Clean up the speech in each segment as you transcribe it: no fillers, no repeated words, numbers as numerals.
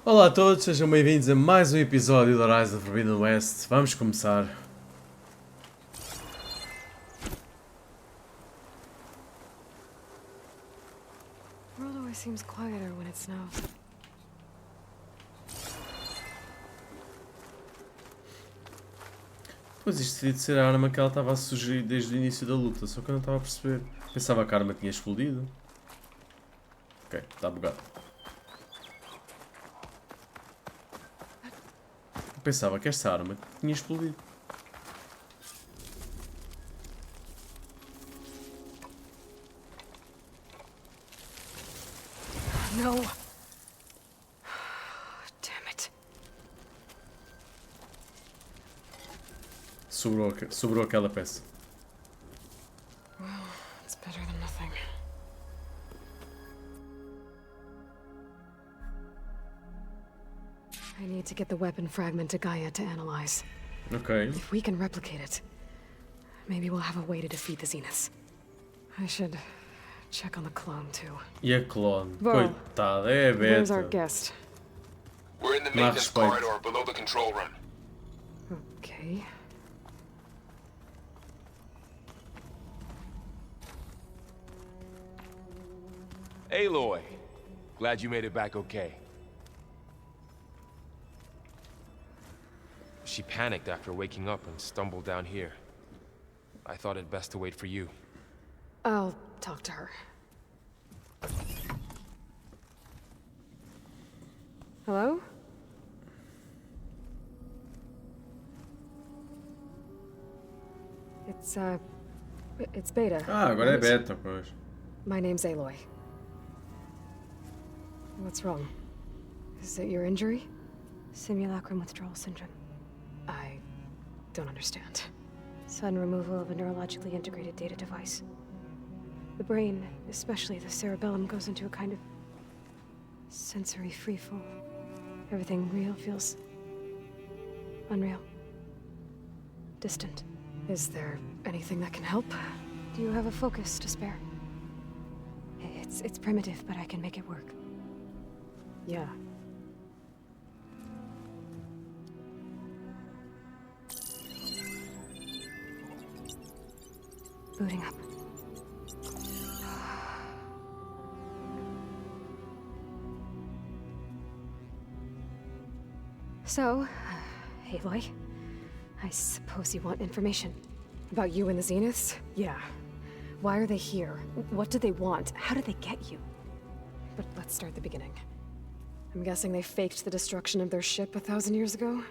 Olá a todos, sejam bem-vindos a mais um episódio do Rise of Forbidden West. Vamos começar. The world always seems quieter when it snows. Pois isto devia de ser a arma que ela estava a sugerir desde o início da luta, só que eu não estava a perceber. Pensava que a arma tinha explodido. Ok, está bugado. Eu pensava que esta arma tinha explodido. No. Damn it. Sobrou aquela peça. Well, it's better than nothing. I need to get the weapon fragment to Gaia to analyze. Ok. If we can replicate it, maybe we'll have a way to defeat the Zeniths. I should check on the clone too. E a clone? Bom, Coitada, é a Where's our beta. guest? We're in the Má maintenance respeito. corridor below the control room. Okay. Aloy, glad you made it back okay. She panicked after waking up and stumbled down here. I thought it best to wait for you. I'll talk to her. Hello? It's Beta. Ah, agora é right? beta, pois. My name's Aloy. What's wrong? Is it your injury? Simulacrum withdrawal syndrome. I don't understand. Sudden removal of a neurologically integrated data device. The brain, especially the cerebellum, goes into a kind of sensory freefall. Everything real feels unreal. Distant. Is there anything that can help? Do you have a focus to spare? It's primitive, but I can make it work. Yeah. Booting up. So, Aloy, I suppose you want information. About you and the Zeniths? Yeah. Why are they here? What do they want? How did they get you? But let's start at the beginning. I'm guessing they faked the destruction of their ship 1,000 years ago?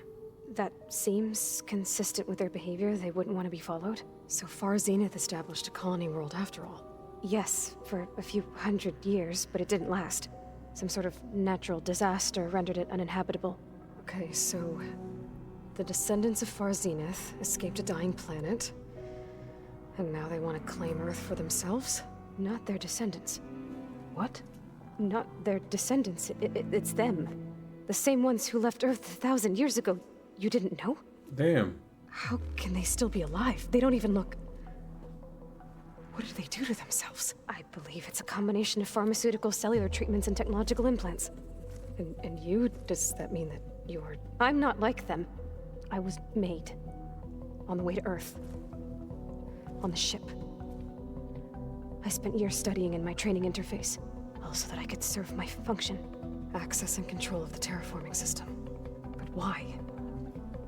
That seems consistent with their behavior. They wouldn't want to be followed. So far, Zenith established a colony world after all. Yes, for a few hundred years, but it didn't last. Some sort of natural disaster rendered it uninhabitable. Okay, so the descendants of Far Zenith escaped a dying planet, and now they want to claim Earth for themselves? Not their descendants. What? Not their descendants. It's them. The same ones who left Earth 1,000 years ago. You didn't know? Damn. How can they still be alive? They don't even look... What did they do to themselves? I believe it's a combination of pharmaceutical, cellular treatments, and technological implants. And you? Does that mean that you're... I'm not like them. I was made. On the way to Earth. On the ship. I spent years studying in my training interface, all so that I could serve my function. Access and control of the terraforming system. But why?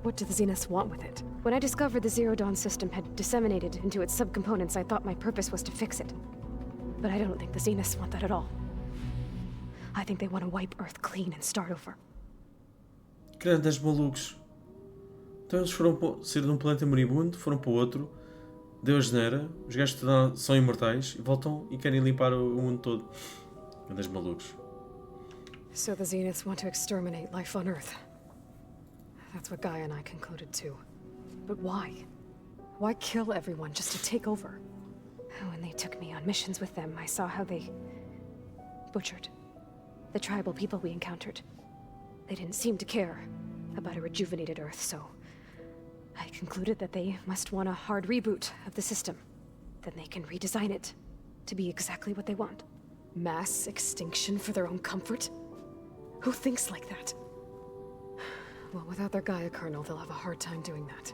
What do the Zeniths want with it? When I discovered the Zero Dawn system had disseminated into its subcomponents, I thought my purpose was to fix it. But I don't think the Zeniths want that at all. I think they want to wipe Earth clean and start over. Grandes malucos. Então eles foram sair de um planeta moribundo, foram para o outro, deu a geneira, os gajos são imortais e voltam e querem limpar o mundo todo. Grandes malucos. So the Zeniths want to exterminate life on Earth. That's what Gaia and I concluded too. But why? Why kill everyone just to take over? When they took me on missions with them, I saw how they butchered the tribal people we encountered. They didn't seem to care about a rejuvenated Earth, so I concluded that they must want a hard reboot of the system. Then they can redesign it to be exactly what they want. Mass extinction for their own comfort? Who thinks like that? Well, without their Gaia kernel, they'll have a hard time doing that.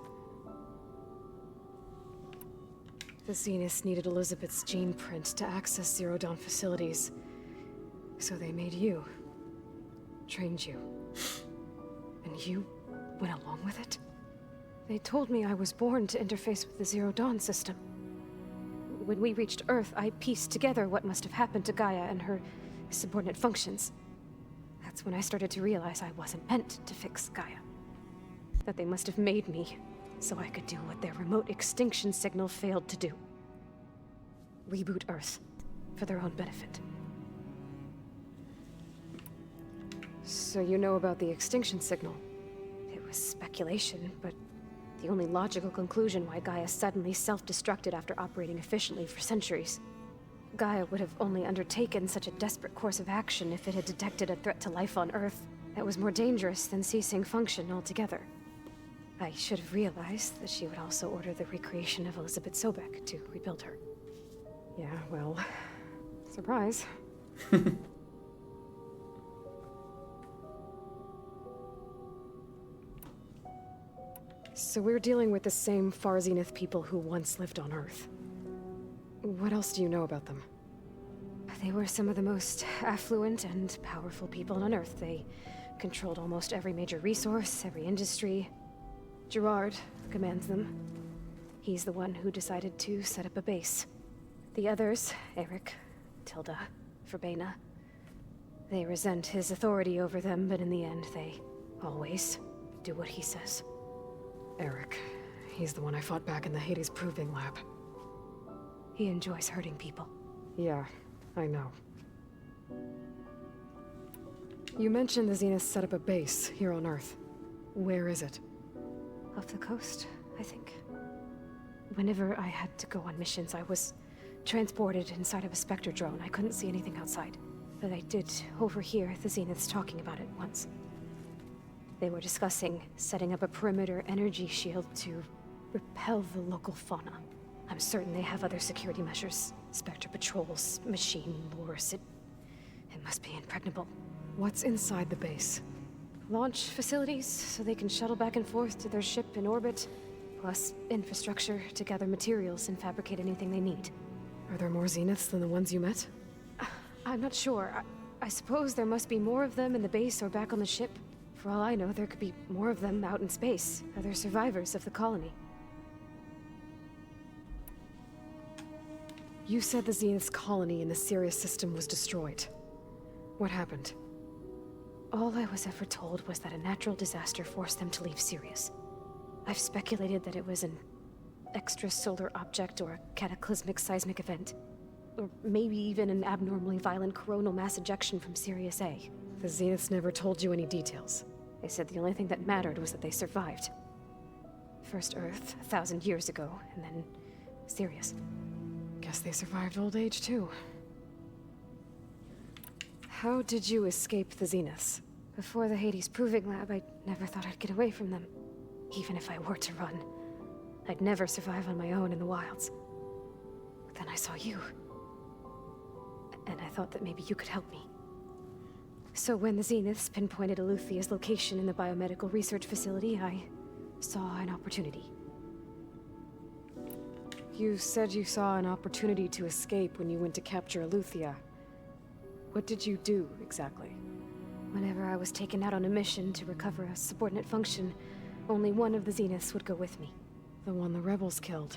The Zeniths needed Elizabeth's gene print to access Zero Dawn facilities. So they made you. Trained you. And you went along with it? They told me I was born to interface with the Zero Dawn system. When we reached Earth, I pieced together what must have happened to Gaia and her subordinate functions. That's when I started to realize I wasn't meant to fix Gaia. That they must have made me so I could do what their remote extinction signal failed to do. Reboot Earth for their own benefit. So you know about the extinction signal? It was speculation, but the only logical conclusion why Gaia suddenly self-destructed after operating efficiently for centuries. Gaia would have only undertaken such a desperate course of action if it had detected a threat to life on Earth that was more dangerous than ceasing function altogether. I should have realized that she would also order the recreation of Elizabeth Sobek to rebuild her. Yeah, well, surprise. So we're dealing with the same Far Zenith people who once lived on Earth. What else do you know about them? They were some of the most affluent and powerful people on Earth. They controlled almost every major resource, every industry. Gerard commands them. He's the one who decided to set up a base. The others, Eric, Tilda, Verbena, they resent his authority over them, but in the end, they always do what he says. Eric, he's the one I fought back in the Hades Proving Lab. He enjoys hurting people. Yeah, I know. You mentioned the Zeniths set up a base here on Earth. Where is it? Off the coast, I think. Whenever I had to go on missions, I was transported inside of a Spectre drone. I couldn't see anything outside. But I did overhear the Zeniths talking about it once. They were discussing setting up a perimeter energy shield to repel the local fauna. I'm certain they have other security measures. Spectre patrols, machine lures. It must be impregnable. What's inside the base? Launch facilities, so they can shuttle back and forth to their ship in orbit. Plus infrastructure to gather materials and fabricate anything they need. Are there more Zeniths than the ones you met? I'm not sure. I suppose there must be more of them in the base or back on the ship. For all I know, there could be more of them out in space. Other survivors of the colony. You said the Zenith's colony in the Sirius system was destroyed. What happened? All I was ever told was that a natural disaster forced them to leave Sirius. I've speculated that it was an extrasolar object or a cataclysmic seismic event. Or maybe even an abnormally violent coronal mass ejection from Sirius A. The Zeniths never told you any details. They said the only thing that mattered was that they survived. First Earth, 1,000 years ago, and then Sirius. Guess they survived old age, too. How did you escape the Zeniths? Before the Hades Proving Lab, I never thought I'd get away from them. Even if I were to run, I'd never survive on my own in the wilds. But then I saw you. And I thought that maybe you could help me. So when the Zeniths pinpointed Eluthia's location in the biomedical research facility, I saw an opportunity. You said you saw an opportunity to escape when you went to capture Eluthia. What did you do, exactly? Whenever I was taken out on a mission to recover a subordinate function, only one of the Zeniths would go with me. The one the rebels killed,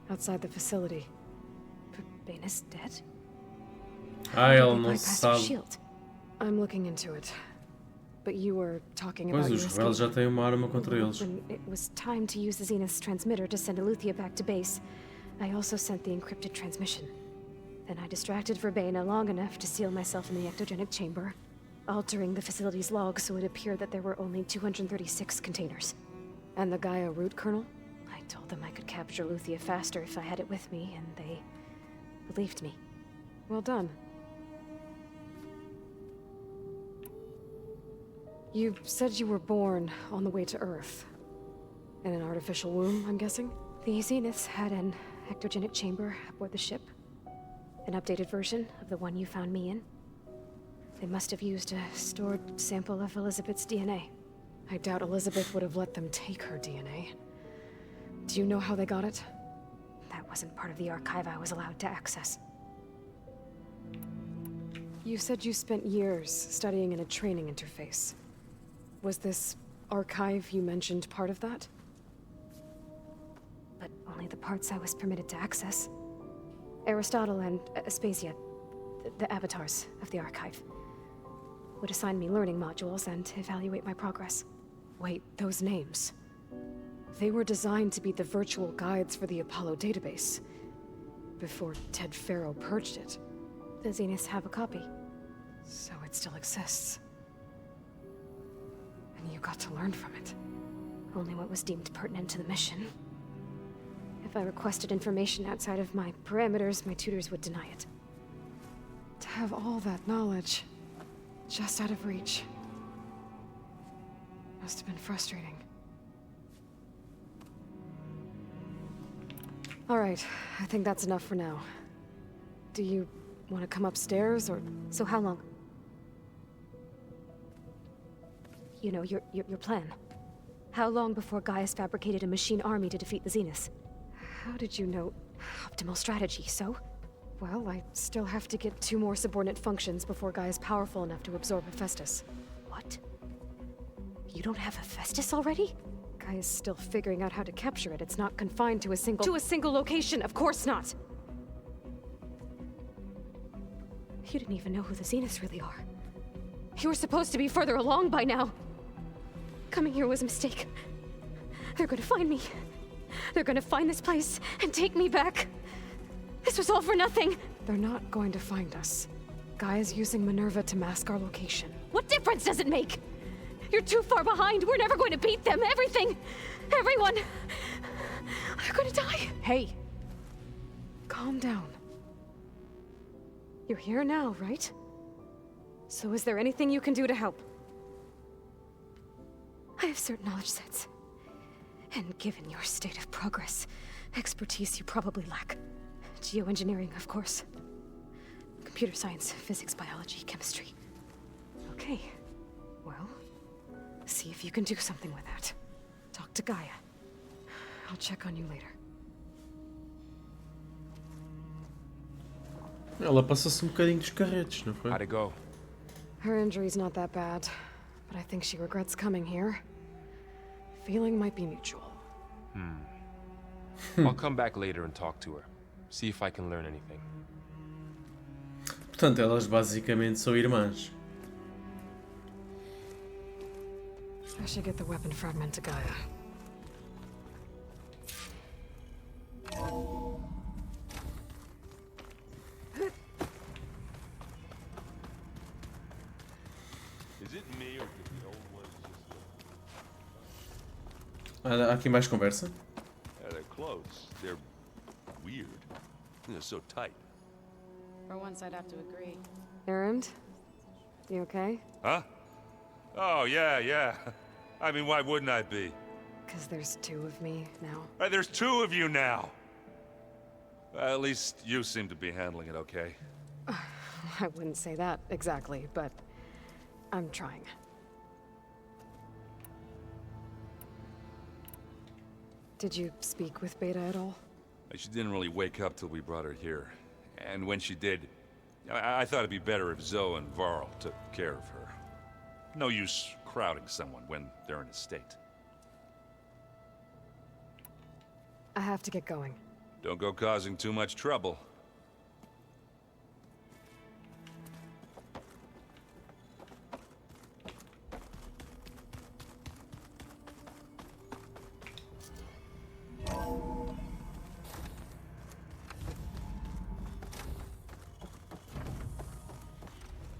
outside the facility. Verbena's dead? Ela não Bypass her sabe. shield. I'm looking into it. But you were talking Pois about os your rebeldes já escape. têm uma arma contra eles. When it was time to use the Zenith's transmitter to send Eluthia back to base, I also sent the encrypted transmission. Then I distracted Verbena long enough to seal myself in the ectogenic chamber, altering the facility's logs so it appeared that there were only 236 containers. And the Gaia root kernel? I told them I could capture Eluthia faster if I had it with me, and they believed me. Well done. You said you were born on the way to Earth. In an artificial womb, I'm guessing? The Zeniths had an ectogenic chamber aboard the ship. An updated version of the one you found me in. They must have used a stored sample of Elizabeth's DNA. I doubt Elizabeth would have let them take her DNA. Do you know how they got it? That wasn't part of the archive I was allowed to access. You said you spent years studying in a training interface. Was this archive you mentioned part of that? But only the parts I was permitted to access. Aristotle and Aspasia, the avatars of the archive, would assign me learning modules and evaluate my progress. Wait, those names. They were designed to be the virtual guides for the Apollo database, before Ted Faro purged it. The Zeniths have a copy. So it still exists. And you got to learn from it. Only what was deemed pertinent to the mission. If I requested information outside of my parameters, my tutors would deny it. To have all that knowledge, just out of reach. Must have been frustrating. All right, I think that's enough for now. Do you want to come upstairs, or...? So how long? You know, your plan. How long before Gaius fabricated a machine army to defeat the Zeniths? How did you know? Optimal strategy, so? Well, I still have to get 2 more subordinate functions before Guy is powerful enough to absorb Hephaestus. What? You don't have Hephaestus already? Guy is still figuring out how to capture it. It's not confined to a single... To a single location, of course not! You didn't even know who the Zeniths really are. You were supposed to be further along by now! Coming here was a mistake. They're gonna find me. They're gonna find this place and take me back. This was all for nothing. They're not going to find us. Guy is using Minerva to mask our location. What difference does it make? You're too far behind. We're never going to beat them. Everything, everyone, are gonna die. Hey, calm down. You're here now, right? So is there anything you can do to help? I have certain knowledge sets. And given your state of progress, expertise you probably lack. Geoengineering, of course. Computer science, physics, biology, chemistry. Okay. Well, see if you can do something with that. Talk to Gaia. I'll check on you later. Ela passou-se bocadinho dos carretes, não foi? How'd it go? Her injury's not that bad, but I think she regrets coming here. Feeling might be mutual. I'll come back later and talk to her. See if I can learn anything. Portanto, elas basicamente são irmãs. I should get the weapon fragment to Gaia. Is it me or did the old ones just Há aqui mais conversa. Yeah, they're close. They're weird. They're so tight. For once, I'd have to agree. Errand? You okay? Huh? Oh, yeah. I mean, why wouldn't I be? Because there's 2 of me now. There's 2 of you now. At least you seem to be handling it okay. I wouldn't say that exactly, but I'm trying. Did you speak with Beta at all? She didn't really wake up till we brought her here. And when she did, I thought it'd be better if Zoe and Varl took care of her. No use crowding someone when they're in a state. I have to get going. Don't go causing too much trouble.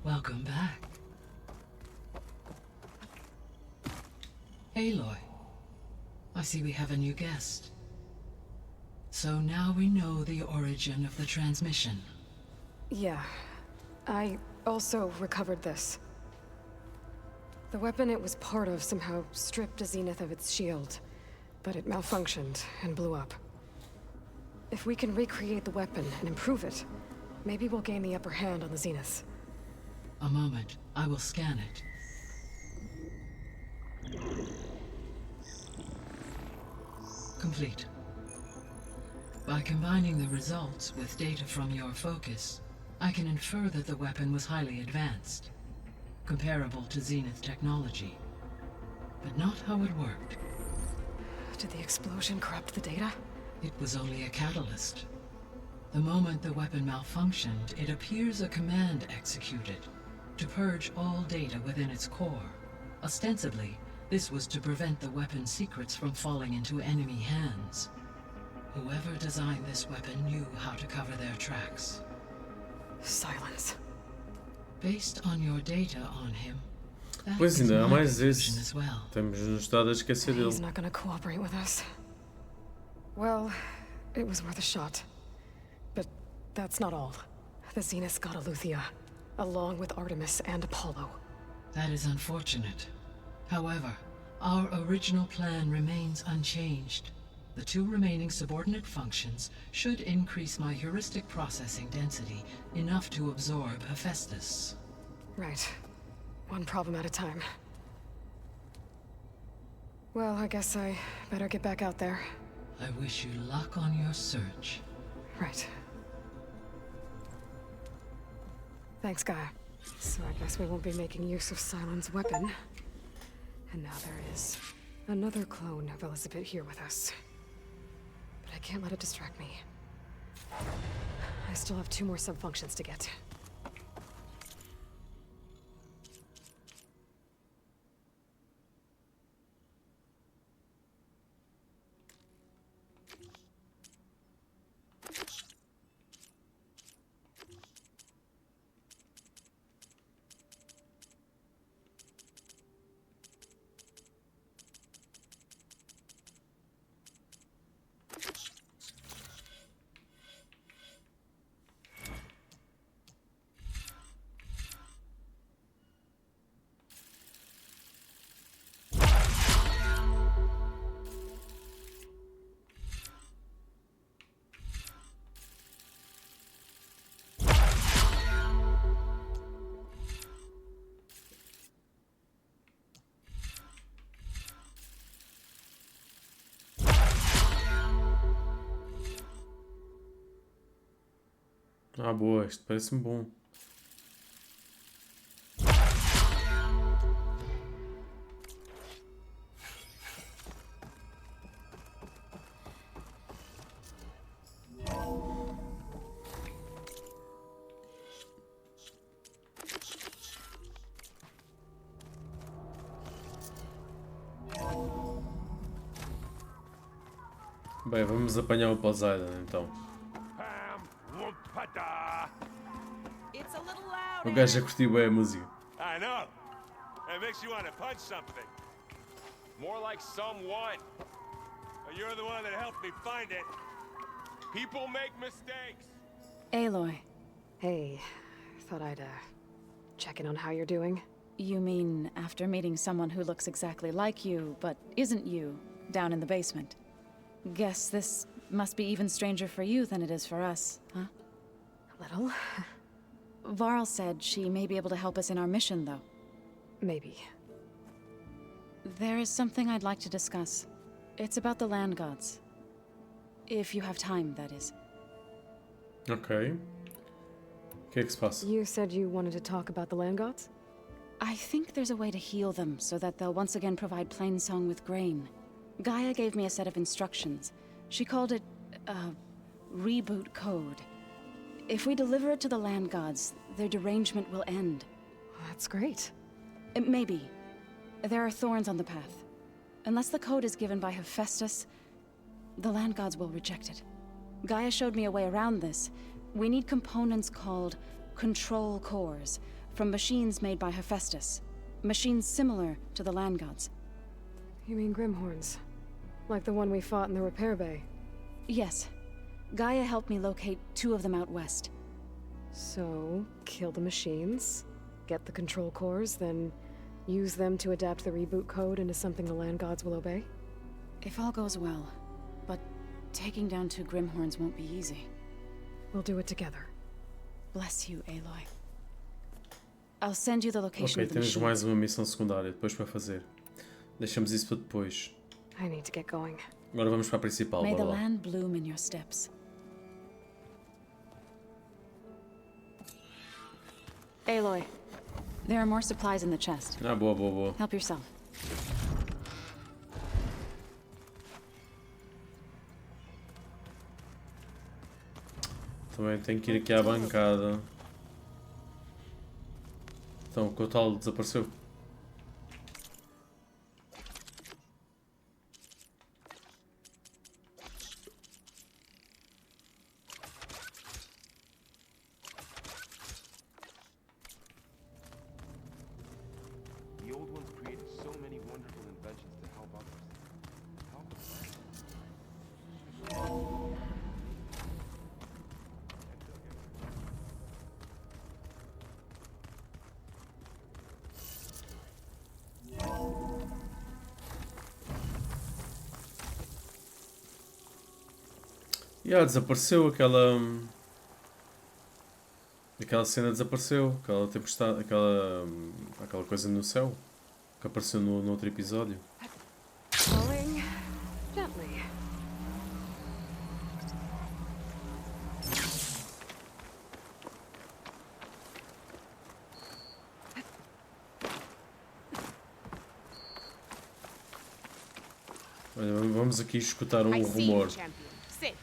Welcome back. Aloy, I see we have a new guest. So now we know the origin of the transmission. Yeah. I also recovered this. The weapon it was part of somehow stripped a Zenith of its shield, but it malfunctioned and blew up. If we can recreate the weapon and improve it, maybe we'll gain the upper hand on the Zeniths. A moment. I will scan it. Complete. By combining the results with data from your focus, I can infer that the weapon was highly advanced, comparable to Zenith technology, but not how it worked. Did the explosion corrupt the data? It was only a catalyst. The moment the weapon malfunctioned, it appears a command executed to purge all data within its core. Ostensibly, this was to prevent the weapon's secrets from falling into enemy hands. Whoever designed this weapon knew how to cover their tracks. Silence. Based on your data on him, that Pois is ainda há my mais conclusion esse. as well. Temos-nos estado a esquecer He's dele. not gonna cooperate with us. Well, it was worth a shot. But that's not all. The Zenith got Eleuthia, along with Artemis and Apollo. That is unfortunate. However, our original plan remains unchanged. The 2 remaining subordinate functions should increase my heuristic processing density enough to absorb Hephaestus. Right. One problem at a time. Well, I guess I better get back out there. I wish you luck on your search. Right. Thanks, Gaia. So I guess we won't be making use of Cylon's weapon. And now there is another clone of Elizabeth here with us. But I can't let it distract me. I still have 2 more subfunctions to get. Ah, boa, isto parece-me bom. Bem, vamos apanhar o Poseidon então. It's a little loud. O gajo já curtiu bem a música. I know. It makes you want to punch something. More like someone. You're the one that helped me find it. People make mistakes. Aloy, Hey, thought I'd, check in on how you're doing. You mean after meeting someone who looks exactly like you, but isn't you, down in the basement? Guess this must be even stranger for you than it is for us, huh? A little. Varl said she may be able to help us in our mission, though. Maybe. There is something I'd like to discuss. It's about the land gods. If you have time, that is. Ok. O que é que se passa? You said you wanted to talk about the land gods? I think there's a way to heal them so that they'll once again provide Plainsong with grain. Gaia gave me a set of instructions. She called it, reboot code. If we deliver it to the land gods, their derangement will end. That's great. Maybe. There are thorns on the path. Unless the code is given by Hephaestus, the land gods will reject it. Gaia showed me a way around this. We need components called control cores from machines made by Hephaestus. Machines similar to the land gods. You mean Grimhorns? Like the one we fought in the repair bay? Yes. Gaia helped me locate 2 of them out west. So, kill the machines, get the control cores, then use them to adapt the reboot code into something the land gods will obey? If all goes well. But taking down 2 Grimhorns won't be easy. We'll do it together. Bless you, Aloy. I'll send you the location Ok, of the temos machine. mais uma missão secundária depois para fazer. Deixamos isso para depois. I need to get going. Agora vamos para a principal. May the Bora lá. land bloom in your steps. Aloy, there are more supplies in the chest. Ah, boa, boa, boa. Help yourself. Também tenho que ir aqui à bancada. Então, o Cotal desapareceu. The old ones created so many wonderful inventions to help others. Help us. Desapareceu aquela. Aquela cena desapareceu. Aquela tempestade. Aquela coisa no céu. Que apareceu no outro episódio. Falling gently. Olha, vamos aqui escutar I see you, rumor. champion. Sit.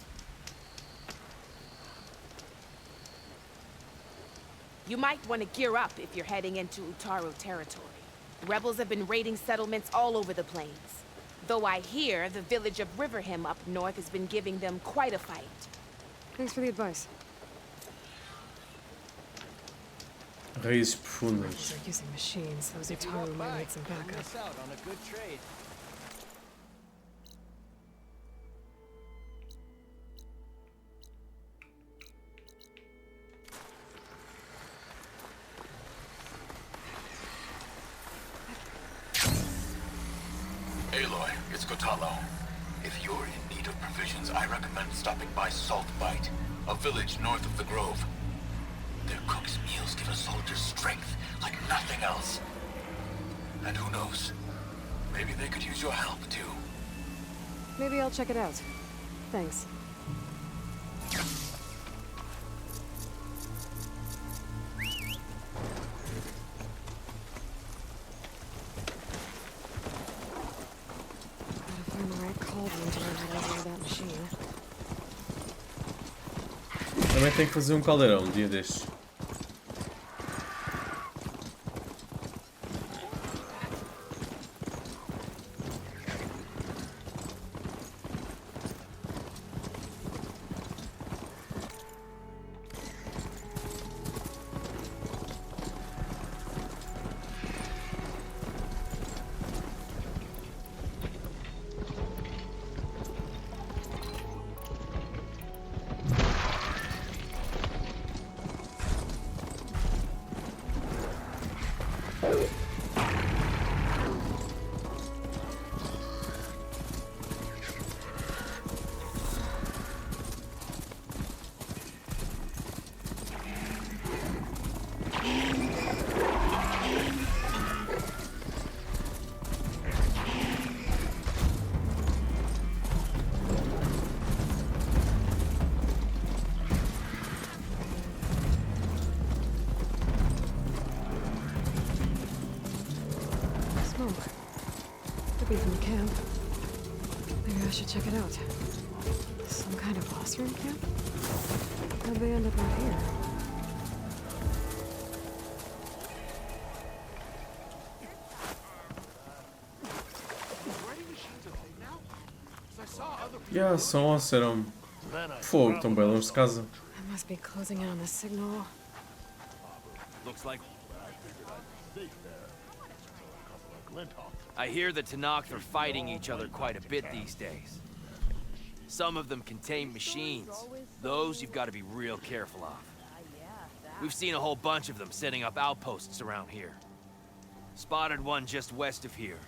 You might want to gear up if you're heading into Utaro territory. Rebels have been raiding settlements all over the plains. Though I hear the village of Riverham up north has been giving them quite a fight. Thanks for the advice. Raízes profundas. They're using machines. Those Utaru might need some backup. Miss out on a good trade. Aloy, it's Kotalo. If you're in need of provisions, I recommend stopping by Salt Bite, a village north of the Grove. Their cook's meals give a soldier strength like nothing else. And who knows, maybe they could use your help too. Maybe I'll check it out. Thanks. Gotta find the right cauldron to learn how to operate that machine. Também tenho que fazer um caldeirão um dia destes. Smoke. Could be from the camp. Maybe I should check it out. Some kind of boss room camp? How'd they end up out here? São ossos, eram fogo, estão bem longe de casa. I must be closing in on the signal. Looks like... I hear the Tanakh are fighting each other quite a bit these days. Some of them contain machines. Those you've got to be real careful of. We've seen a whole bunch of them setting up outposts around here. Spotted one just west of here.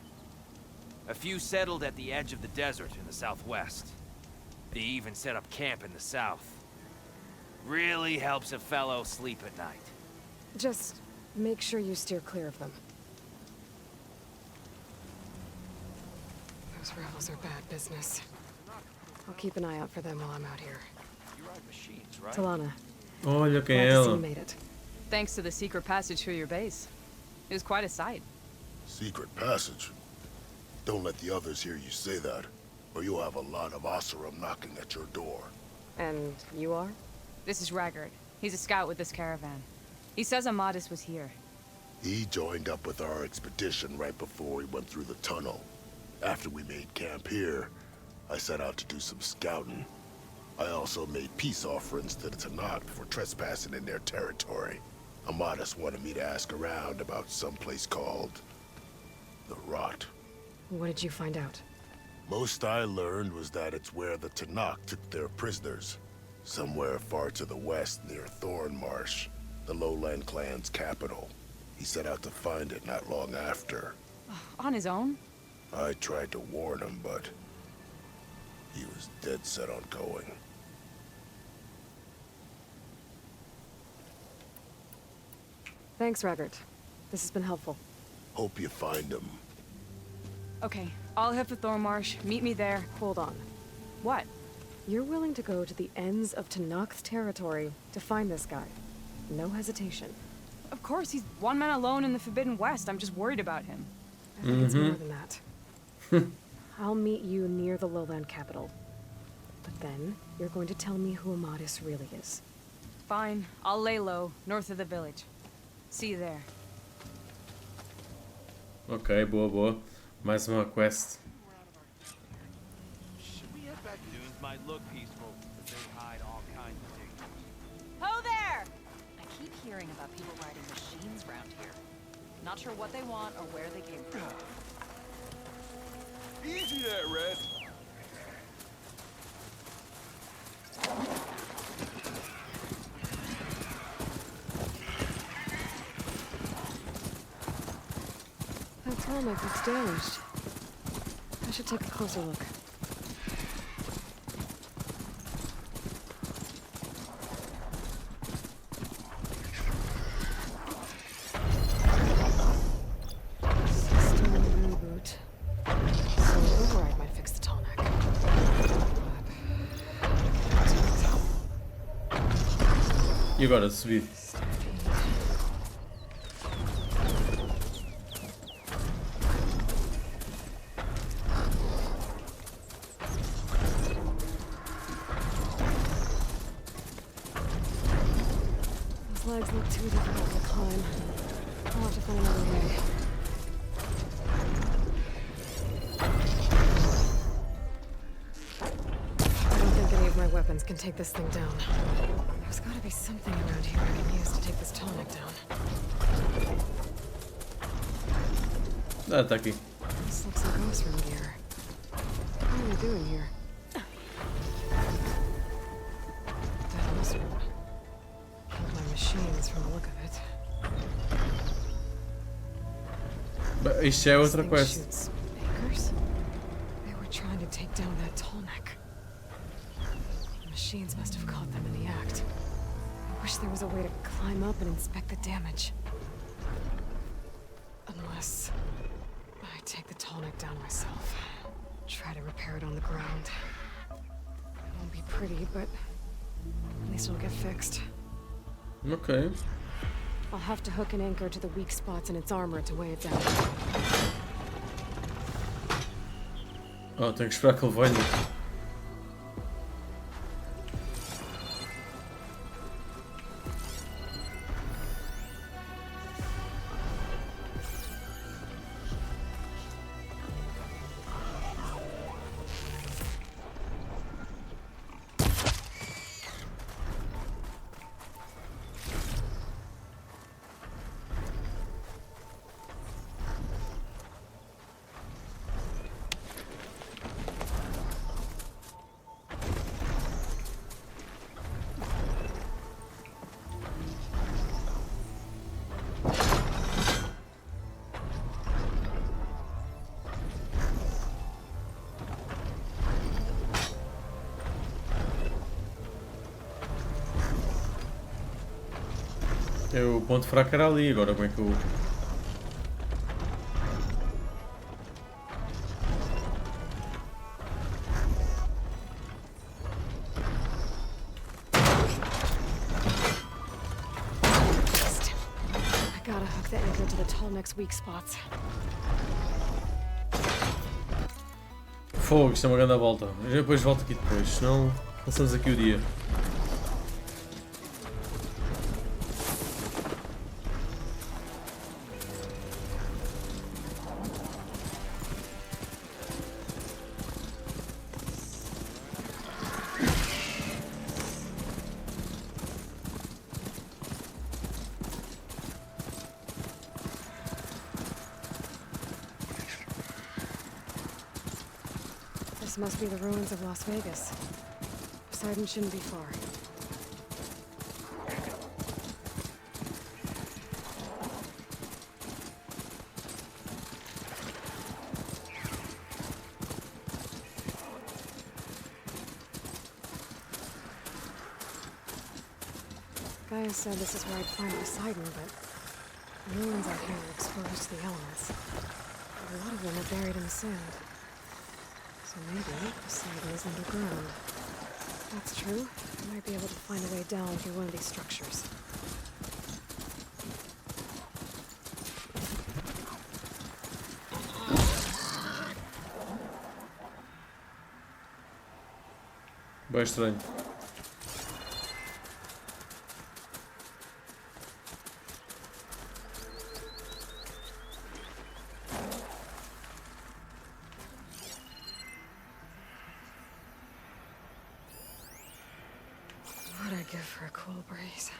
A few settled at the edge of the desert in the southwest. They even set up camp in the south. Really helps a fellow sleep at night. Just Make sure you steer clear of them. Those rebels are bad business. I'll keep an eye out for them while I'm out here. You ride machines, right? Talana. Olha quem é Glad to see ela. you made it. Thanks to the secret passage through your base. It was quite a sight. Secret passage? Don't let the others hear you say that, or you'll have a lot of Oseram knocking at your door. And you are? This is Raggard. He's a scout with this caravan. He says Amadis was here. He joined up with our expedition right before we went through the tunnel. After we made camp here, I set out to do some scouting. I also made peace offerings to the Tanakh for trespassing in their territory. Amadis wanted me to ask around about some place called the Rot. What did you find out? Most I learned was that it's where the Tanakh took their prisoners. Somewhere far to the west near Thornmarsh, the Lowland clan's capital. He set out to find it not long after. On his own? I tried to warn him, but he was dead set on going. Thanks, Raggard. This has been helpful. Hope you find him. Okay, I'll head for Thornmarsh. Meet me there. Hold on. What? You're willing to go to the ends of Tanakh's territory to find this guy. No hesitation. Of course, he's one man alone in the Forbidden West. I'm just worried about him. I think it's more than that. I'll meet you near the lowland capital. But then, you're going to tell me who Amadis really is. Fine. I'll lay low, north of the village. See you there. Ok, boa, boa. Mais uma quest. Dunes might look peaceful, but they hide all kinds of dangers. Ho there! I keep hearing about people riding machines around here. Not sure what they want or where they came from. Easy there, Red. That tarmac looks damaged. I should take a closer look. System reboot. So override might fix the tarmac. E agora subir. Those legs look too difficult to climb. I'll have to find another way. I don't think any of my weapons can take this thing down. There's gotta be something around here I can use to take this tonic down. Ah, tá aqui. This looks like Osram gear. What are we doing here? That Osram killed my machines from the look of it. Isto é outra This thing quest. shoots bakers? They were trying to take down that tallneck. The machines must have caught them in the act. I wish there was a way to climb up and inspect the damage. Unless I take the tallneck down myself. Try to repair it on the ground. It won't be pretty, but at least it'll get fixed. Ok. I'll have to hook an anchor to the weak spots in its armor to weigh it down. Oh, tenho que esperar que ele venha. O ponto fraco era ali, agora como é que eu... I gotta hook the anchor to the tall neck's weak spots. Fogo, isto é uma grande volta. Eu depois volto aqui depois, senão passamos aqui o dia. This must be the ruins of Las Vegas. Poseidon shouldn't be far. Gaia said this is where I'd find Poseidon, but the ruins out here are exposed to the elements. A lot of them are buried in the sand. So maybe Poseidon is underground. If that's true, I might be able to find a way down through one of these structures. Bem estranho. What I'd give for a cool breeze.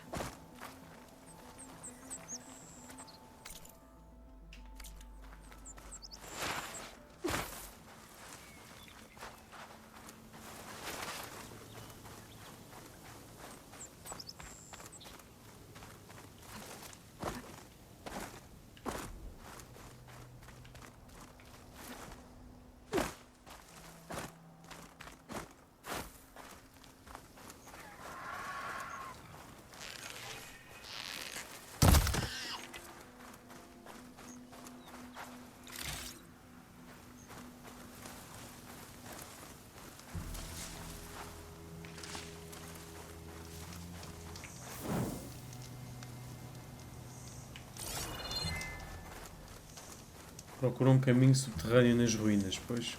Procura um caminho subterrâneo nas ruínas, pois.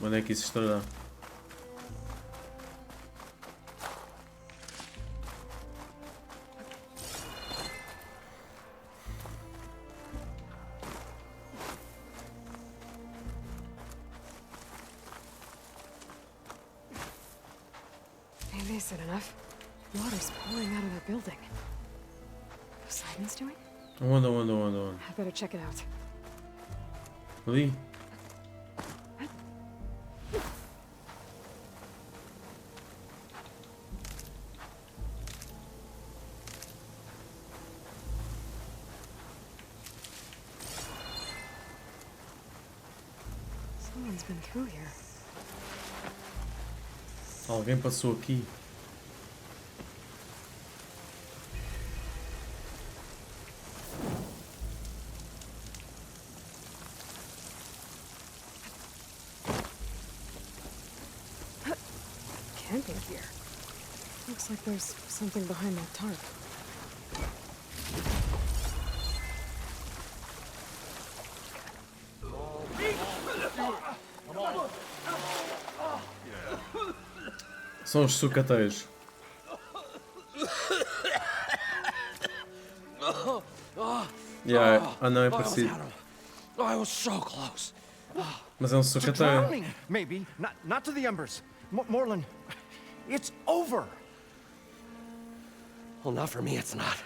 Onde é que isso estará? Ain't this enough? Water's pouring out of that building. Poseidon's doing? Onde? I better check it out. Ali? Someone's been through here. Alguém passou aqui. Camping here. Looks like there's something behind that tarp. São os sucateiros. Yeah, não é parecido. I was so close. Mas é um To sucateiro. drowning, maybe. Not to the embers. Morlun, it's over. Well, not for me, it's not.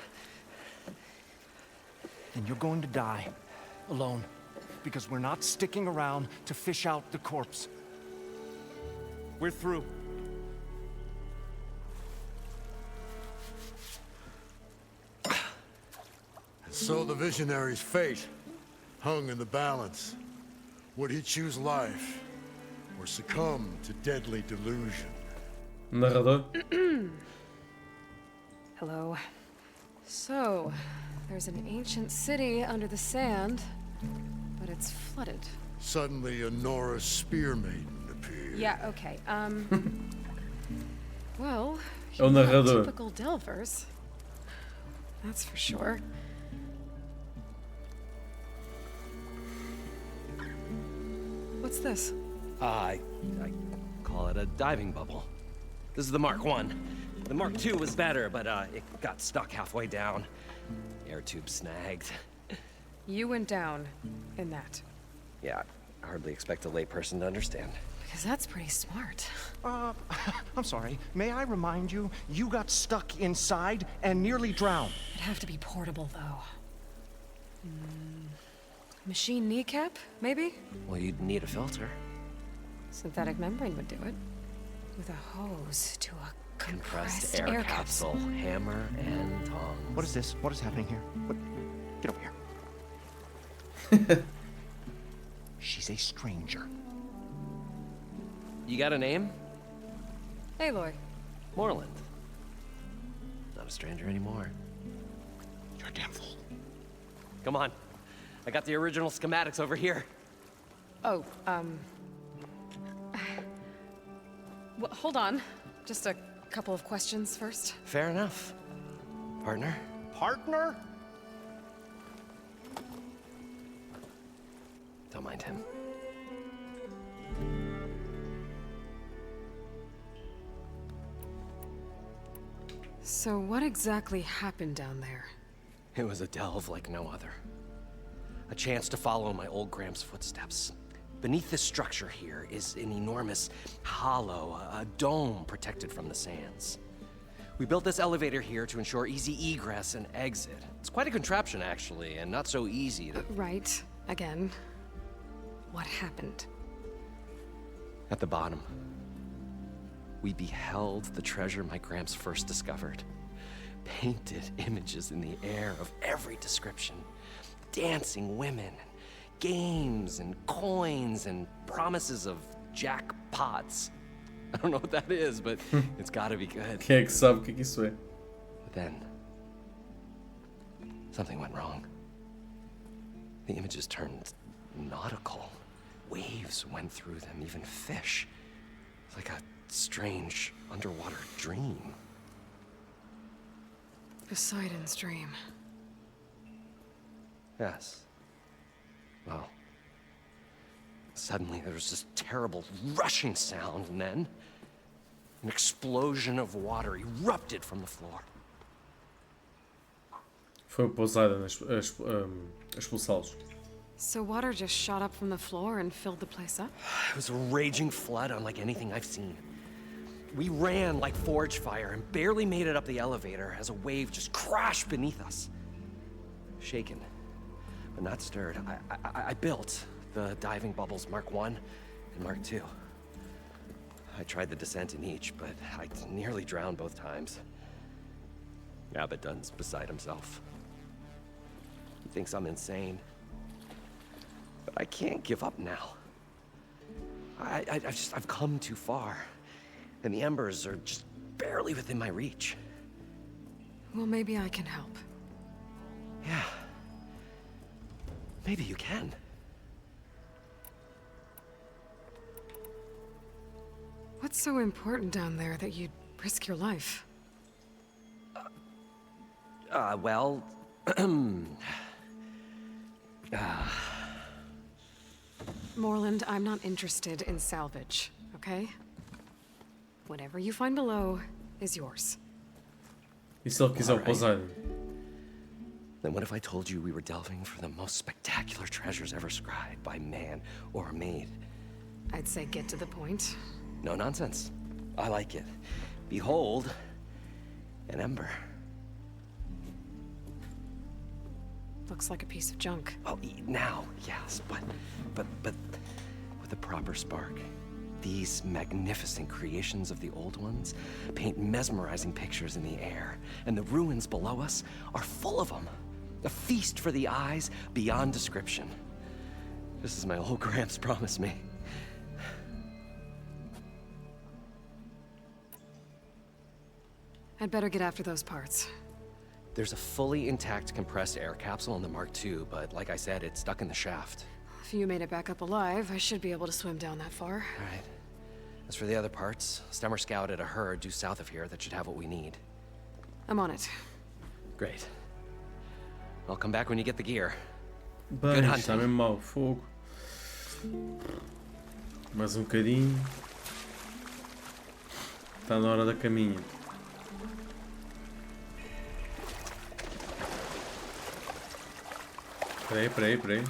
Then you're going to die. Alone. Because we're not sticking around to fish out the corpse. We're through. So the visionary's fate hung in the balance. Would he choose life or succumb to deadly delusion? Narrador. Hello. So, there's an ancient city under the sand, but it's flooded. Suddenly, a Norris spear maiden appeared. Yeah, okay. Well, É o you're not narrador. typical Delvers. That's for sure. What's this? I call it a diving bubble. This is the Mark 1. The Mark 2 was better, but it got stuck halfway down. Air tube snagged. You went down in that. Yeah, I hardly expect a layperson to understand. Because that's pretty smart. I'm sorry. May I remind you, you got stuck inside and nearly drowned. It'd have to be portable, though. Machine kneecap, maybe? Well, you'd need a filter. Synthetic membrane would do it. With a hose to a Compressed air capsule, hammer, and tongs. What is this? What is happening here? What? Get over here. She's a stranger. You got a name? Aloy. Moreland. Not a stranger anymore. You're a damn fool. Come on. I got the original schematics over here. Oh, well, hold on. Just a couple of questions first. Fair enough. Partner? Partner? Don't mind him. So what exactly happened down there? It was a delve like no other. A chance to follow my old Graham's footsteps. Beneath this structure here is an enormous hollow, a dome protected from the sands. We built this elevator here to ensure easy egress and exit. It's quite a contraption, actually, and not so easy to... Right. Again. What happened? At the bottom, we beheld the treasure my Gramps first discovered. Painted images in the air of every description. Dancing women, games and coins and promises of jackpots. I don't know what that is, but it's gotta be good. Quem é que sabe o que isso é? But then, something went wrong. The images turned nautical. Waves went through them, even fish. It's like a strange underwater dream. Poseidon's dream. Yes. Well, suddenly there was this terrible rushing sound, and then an explosion of water erupted from the floor. Foi o Poseidon a expulsá-los. So water just shot up from the floor and filled the place up? It was a raging flood unlike anything I've seen. We ran like forge fire and barely made it up the elevator as a wave just crashed beneath us. Shaken, but not stirred, I built the diving bubbles Mark 1 and Mark 2. I tried the descent in each, but I nearly drowned both times. Abaddon's beside himself. He thinks I'm insane. But I can't give up now. I've come too far. And the embers are just barely within my reach. Well, maybe I can help. Yeah. Maybe you can. What's so important down there that you'd risk your life? Well... Moreland, I'm not interested in salvage, okay? Whatever you find below is yours. E se ele quiser o Poseidon? Then what if I told you we were delving for the most spectacular treasures ever scribed by man or maid? I'd say get to the point. No nonsense. I like it. Behold, an ember. Looks like a piece of junk. Well, now, yes, but with a proper spark. These magnificent creations of the old ones paint mesmerizing pictures in the air, and the ruins below us are full of them. A feast for the eyes beyond description. Just as my old Gramps promised me. I'd better get after those parts. There's a fully intact compressed air capsule in the Mark II, but like I said, it's stuck in the shaft. If you made it back up alive, I should be able to swim down that far. All right. As for the other parts, Stemmer scouted a herd due south of here that should have what we need. I'm on it. Great. I'll come back when you get the gear. Bem, Good está hunting. mesmo mau, fogo. Mais bocadinho. Está na hora da caminha. Espera aí.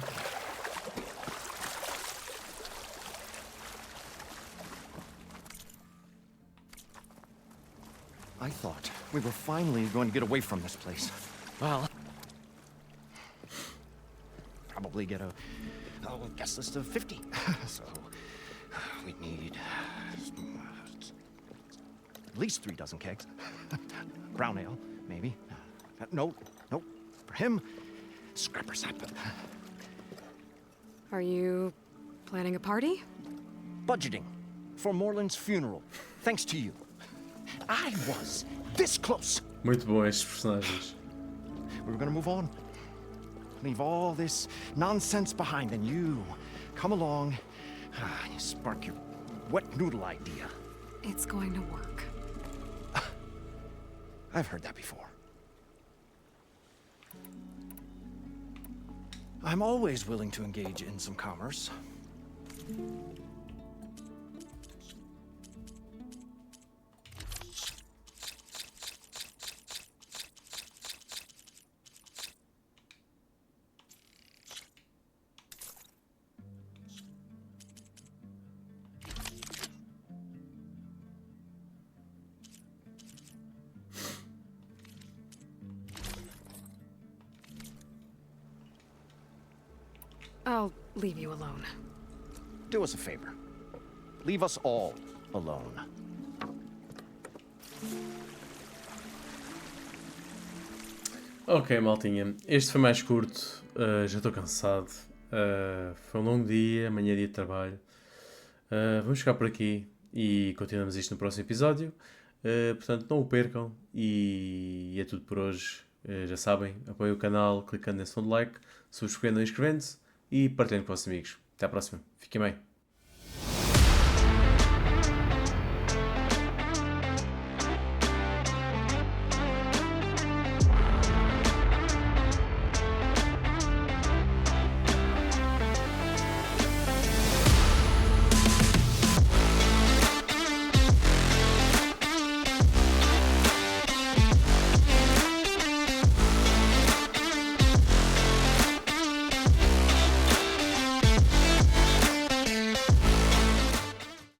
I thought we were finally going to get away from this place. Well, probably get a guest list of 50. So we need at least 3 dozen kegs. Brown ale, maybe. No. For him, scrapper sap. Are you planning a party? Budgeting for Moreland's funeral. Thanks to you. I was this close. Muito bom estes personagens. We were gonna move on. Leave all this nonsense behind, and you come along, you spark your wet noodle idea. It's going to work. I've heard that before. I'm always willing to engage in some commerce. I'll leave you alone. Do us a favor. Leave us all alone. Ok, maltinha. Este foi mais curto. Já estou cansado. Foi um longo dia, amanhã é dia de trabalho. Vamos ficar por aqui e continuamos isto no próximo episódio. Portanto, não o percam. E é tudo por hoje. Já sabem, apoiem o canal clicando nesse botão de like, subscrevendo e inscrevendo-se e partilhem com os vossos amigos. Até à próxima. Fiquem bem.